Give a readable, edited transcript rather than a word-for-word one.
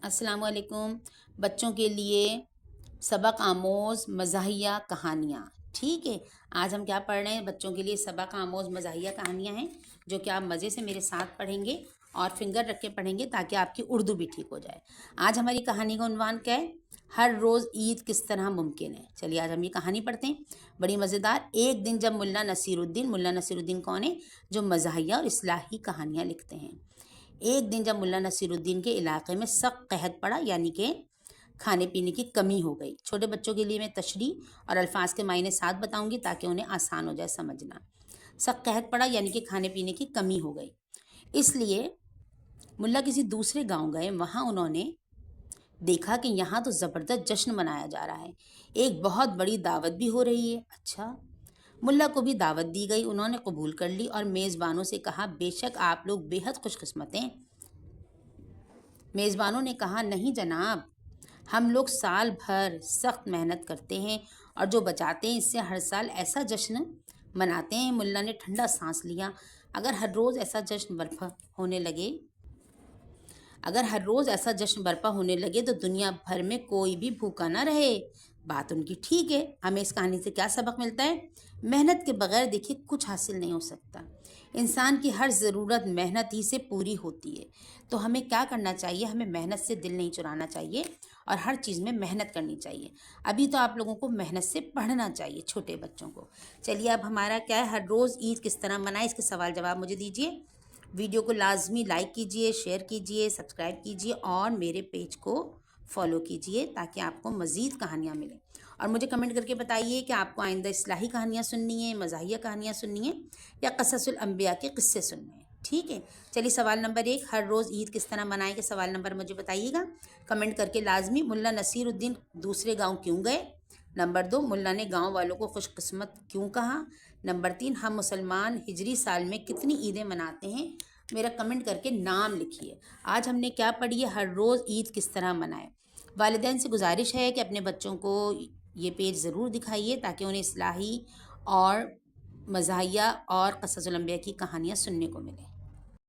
अस्सलाम वालेकुम। बच्चों के लिए सबक आमोज़ मज़ाहिया कहानियाँ। ठीक है, आज हम क्या पढ़ रहे हैं? बच्चों के लिए सबक आमोज़ मज़ाहिया कहानियाँ हैं जो कि आप मज़े से मेरे साथ पढ़ेंगे और फिंगर रख के पढ़ेंगे ताकि आपकी उर्दू भी ठीक हो जाए। आज हमारी कहानी का उन्वान क्या है? हर रोज़ ईद किस तरह मुमकिन है। चलिए आज हम ये कहानी पढ़ते हैं, बड़ी मज़ेदार। एक दिन जब मुल्ला नसीरुद्दीन कौन है? जो मज़ाहिया और इस्लाही कहानियाँ लिखते हैं। एक दिन जब मुल्ला नसीरुद्दीन के इलाके में सख्त कहत पड़ा, यानी कि खाने पीने की कमी हो गई। छोटे बच्चों के लिए मैं तशरीह और अल्फाज के मायने साथ बताऊंगी ताकि उन्हें आसान हो जाए समझना। सख्त कहत पड़ा यानी कि खाने पीने की कमी हो गई, इसलिए मुल्ला किसी दूसरे गांव गए। वहां उन्होंने देखा कि यहाँ तो ज़बरदस्त जश्न मनाया जा रहा है, एक बहुत बड़ी दावत भी हो रही है। अच्छा, मुल्ला को भी दावत दी गई। उन्होंने कबूल कर ली और मेज़बानों से कहा, बेशक आप लोग बेहद खुशकिस्मत हैं। मेज़बानों ने कहा, नहीं जनाब, हम लोग साल भर सख्त मेहनत करते हैं और जो बचाते हैं इससे हर साल ऐसा जश्न मनाते हैं। मुल्ला ने ठंडा सांस लिया। अगर हर रोज़ ऐसा जश्न बर्पा होने लगे तो दुनिया भर में कोई भी भूखा ना रहे। बात उनकी ठीक है। हमें इस कहानी से क्या सबक मिलता है? मेहनत के बगैर देखिए कुछ हासिल नहीं हो सकता। इंसान की हर ज़रूरत मेहनत ही से पूरी होती है। तो हमें क्या करना चाहिए? हमें मेहनत से दिल नहीं चुराना चाहिए और हर चीज़ में मेहनत करनी चाहिए। अभी तो आप लोगों को मेहनत से पढ़ना चाहिए, छोटे बच्चों को। चलिए अब हमारा क्या है, हर रोज़ ईद किस तरह मनाएं, इसके सवाल जवाब मुझे दीजिए। वीडियो को लाजमी लाइक कीजिए, शेयर कीजिए, सब्सक्राइब कीजिए और मेरे पेज को फॉलो कीजिए ताकि आपको मज़ीद कहानियाँ मिलें। और मुझे कमेंट करके बताइए कि आपको आइंदा इस्लाही कहानियाँ सुननी है, मज़ाहिया कहानियाँ सुननी है या क़ससुल अंबिया के किस्से सुनने हैं। ठीक है, चलिए सवाल नंबर 1, हर रोज़ ईद किस तरह मनाएं के सवाल नंबर मुझे बताइएगा कमेंट करके लाजमी। मुल्ला नसीरुद्दीन दूसरे गाँव क्यों गए? नंबर 2, मुल्ला ने गाँव वालों को खुशकिस्मत क्यों कहा? नंबर 3, हम मुसलमान हिजरी साल में कितनी ईदें मनाते हैं? मेरा कमेंट करके नाम लिखिए। आज हमने क्या पढ़ी है? हर रोज़ ईद किस तरह मनाएं। वालिदैन से गुजारिश है कि अपने बच्चों को ये पेज ज़रूर दिखाइए ताकि उन्हें इस्लाही और मज़ाहिया और क़ससुल अंबिया की कहानियाँ सुनने को मिलें।